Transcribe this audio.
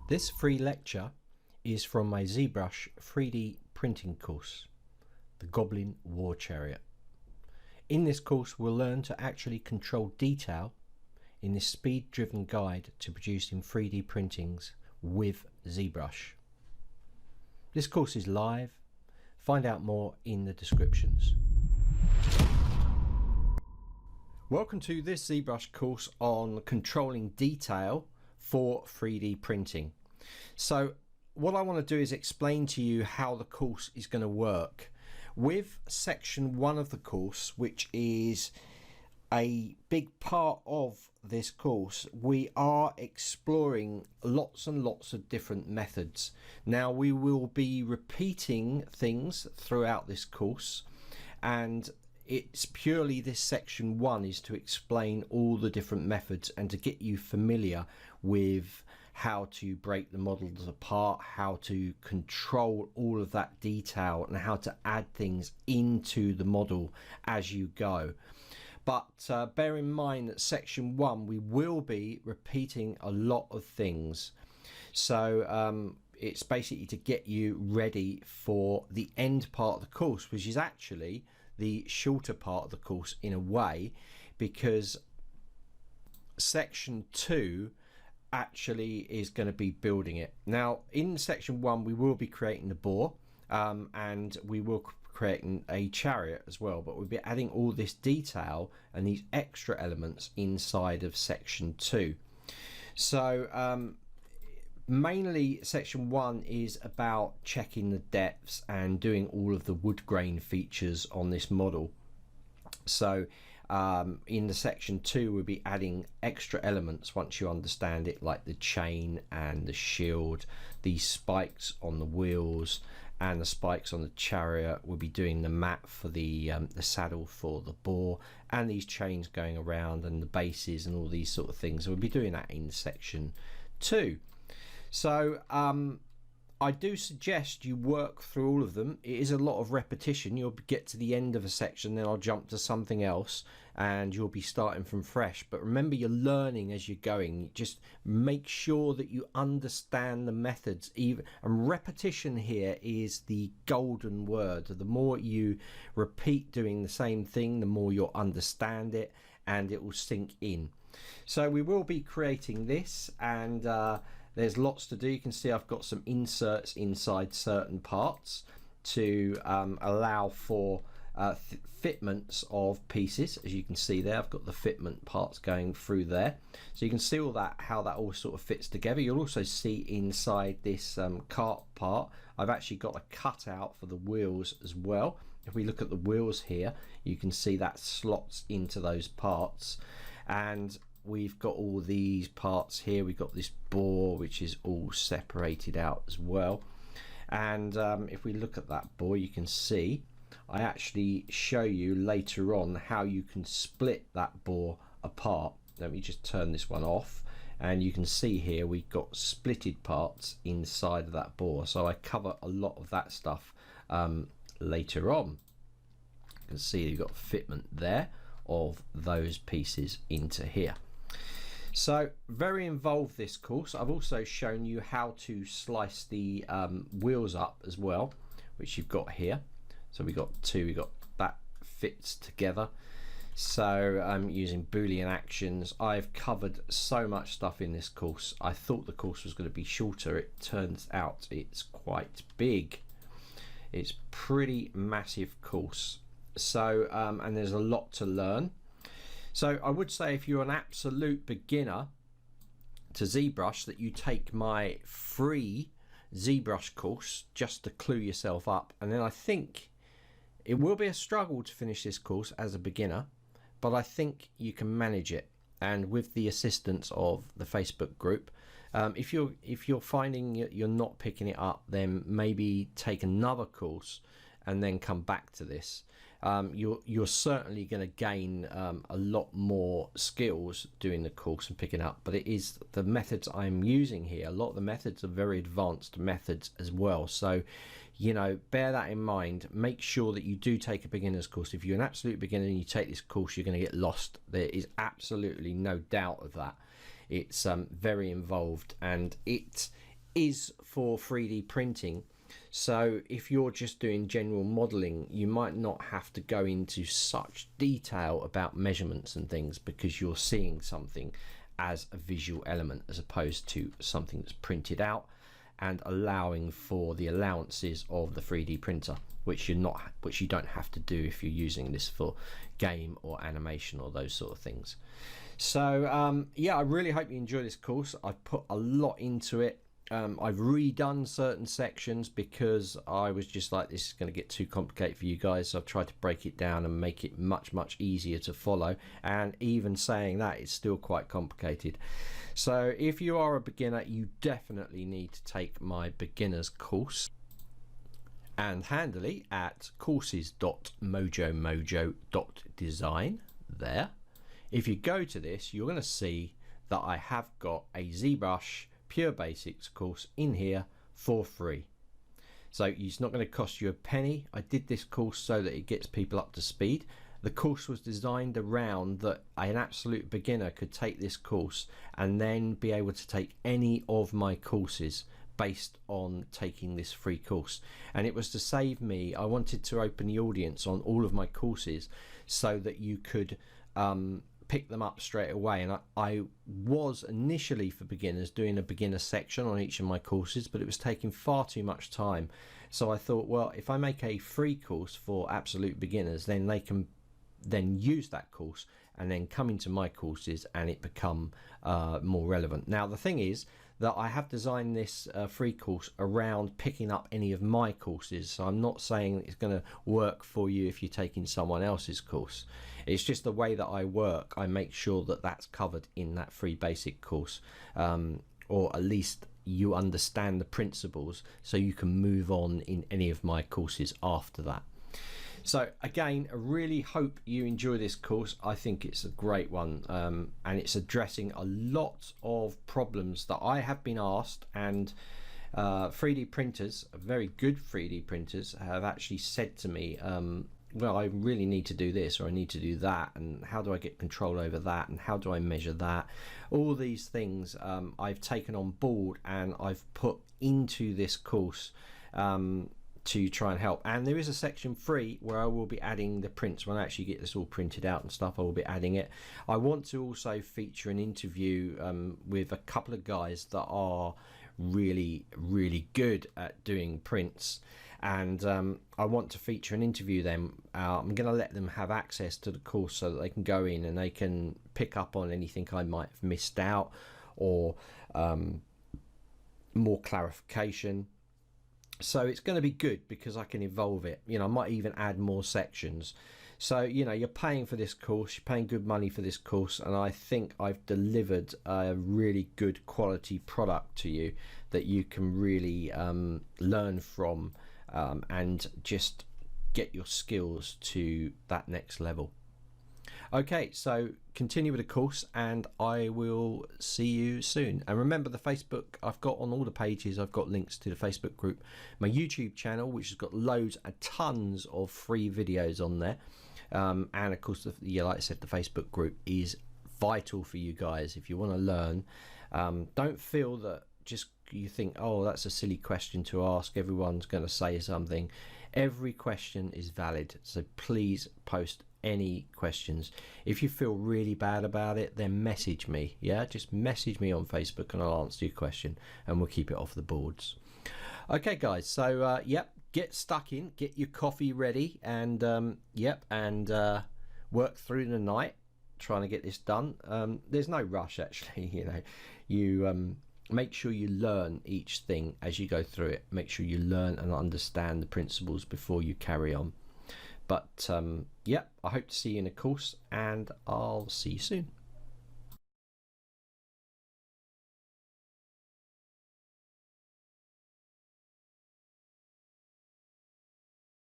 This free lecture is from my ZBrush 3D printing course, the Goblin War Chariot. In this course we'll learn to actually control detail in this speed-driven guide to producing 3D printings with ZBrush. This course is live. Find out more in the descriptions. Welcome to this ZBrush course on controlling detail for 3D printing. So what I want to do is explain to you how the course is going to work. With section 1 of the course, which is a big part of this course, we are exploring lots and lots of different methods. Now we will be repeating things throughout this course, and it's purely this section 1 is to explain all the different methods and to get you familiar with how to break the models apart, how to control all of that detail, and how to add things into the model as you go. But bear in mind that section 1 we will be repeating a lot of things, so it's basically to get you ready for the end part of the course, which is actually the shorter part of the course in a way, because section 2 actually is going to be building it. Now in section 1 we will be creating the boar, and we will creating a chariot as well, but we'll be adding all this detail and these extra elements inside of section 2. So mainly section 1 is about checking the depths and doing all of the wood grain features on this model. So in the section 2 we'll be adding extra elements once you understand it, like the chain and the shield, the spikes on the wheels and the spikes on the chariot. We'll be doing the mat for the saddle for the boar, and these chains going around and the bases and all these sort of things. So we'll be doing that in section 2. So I do suggest you work through all of them. It is a lot of repetition. You'll get to the end of a section, then I'll jump to something else and you'll be starting from fresh. But remember, you're learning as you're going. Just make sure that you understand the methods. And repetition here is the golden word. The more you repeat doing the same thing, the more you'll understand it and it will sink in. So we will be creating this, and there's lots to do. You can see I've got some inserts inside certain parts to allow for fitments of pieces. As you can see there, I've got the fitment parts going through there, so you can see all that, how that all sort of fits together. You'll also see inside this cart part I've actually got a cutout for the wheels as well. If we look at the wheels here, you can see that slots into those parts, and we've got all these parts here. We've got this boar which is all separated out as well, and if we look at that boar, you can see I actually show you later on how you can split that boar apart. Let me just turn this one off, and you can see here we've got splitted parts inside of that boar, so I cover a lot of that stuff later on. You can see you've got fitment there of those pieces into here. So very involved this course. I've also shown you how to slice the wheels up as well, which you've got here. So we got two, we got that fits together. So using Boolean actions. I've covered so much stuff in this course. I thought the course was going to be shorter. It turns out it's quite big. It's pretty massive course. So and there's a lot to learn. So I would say if you're an absolute beginner to ZBrush, that you take my free ZBrush course just to clue yourself up. And then I think it will be a struggle to finish this course as a beginner, but I think you can manage it. And with the assistance of the Facebook group, if you're finding you're not picking it up, then maybe take another course and then come back to this. You're certainly going to gain a lot more skills doing the course and picking up, but it is the methods I'm using here. A lot of the methods are very advanced methods as well, so you know, bear that in mind. Make sure that you do take a beginner's course. If you're an absolute beginner and you take this course, you're going to get lost. There is absolutely no doubt of that. It's very involved, and it is for 3D printing. So if you're just doing general modeling, you might not have to go into such detail about measurements and things, because you're seeing something as a visual element as opposed to something that's printed out and allowing for the allowances of the 3D printer, which you don't have to do if you're using this for game or animation or those sort of things. So yeah, I really hope you enjoy this course. I've put a lot into it. I've redone certain sections because I was just like, this is going to get too complicated for you guys, so I've tried to break it down and make it much easier to follow, and even saying that, it's still quite complicated. So if you are a beginner, you definitely need to take my beginners course, and handily at courses.mojomojo.design. There, if you go to this, you're going to see that I have got a ZBrush Pure Basics course in here for free. So it's not going to cost you a penny. I did this course so that it gets people up to speed. The course was designed around that an absolute beginner could take this course and then be able to take any of my courses based on taking this free course. And it was to save me. I wanted to open the audience on all of my courses so that you could pick them up straight away. And I was initially, for beginners, doing a beginner section on each of my courses, but it was taking far too much time. So I thought, well, if I make a free course for absolute beginners, then they can then use that course and then come into my courses and it become more relevant. Now the thing is that I have designed this free course around picking up any of my courses, so I'm not saying it's going to work for you if you're taking someone else's course. It's just the way that I work. I make sure that that's covered in that free basic course, or at least you understand the principles so you can move on in any of my courses after that. So again, I really hope you enjoy this course. I think it's a great one, and it's addressing a lot of problems that I have been asked, and 3D printers, very good 3D printers, have actually said to me, well, I really need to do this, or I need to do that, and how do I get control over that, and how do I measure that? All these things I've taken on board and I've put into this course to try and help. And there is a section free where I will be adding the prints. When I actually get this all printed out and stuff, I will be adding it. I want to also feature an interview with a couple of guys that are really good at doing prints, and I want to feature and interview them. I'm going to let them have access to the course so that they can go in and they can pick up on anything I might have missed out, or more clarification. So it's going to be good because I can evolve it. You know, I might even add more sections. So, you know, you're paying for this course, you're paying good money for this course, and I think I've delivered a really good quality product to you that you can really learn from, and just get your skills to that next level. Okay, so continue with the course and I will see you soon. And remember, the Facebook, I've got on all the pages, I've got links to the Facebook group, my YouTube channel, which has got loads and tons of free videos on there. And of course, yeah, like I said, the Facebook group is vital for you guys if you want to learn. Don't feel that just you think, oh, that's a silly question to ask, everyone's going to say something. Every question is valid, so please post any questions. If you feel really bad about it, then message me. Yeah, just message me on Facebook and I'll answer your question and we'll keep it off the boards. Okay guys, so yep, get stuck in, get your coffee ready, and yep, and work through the night trying to get this done. There's no rush actually. You know, you make sure you learn each thing as you go through it. Make sure you learn and understand the principles before you carry on. But yeah, I hope to see you in a course, and I'll see you soon.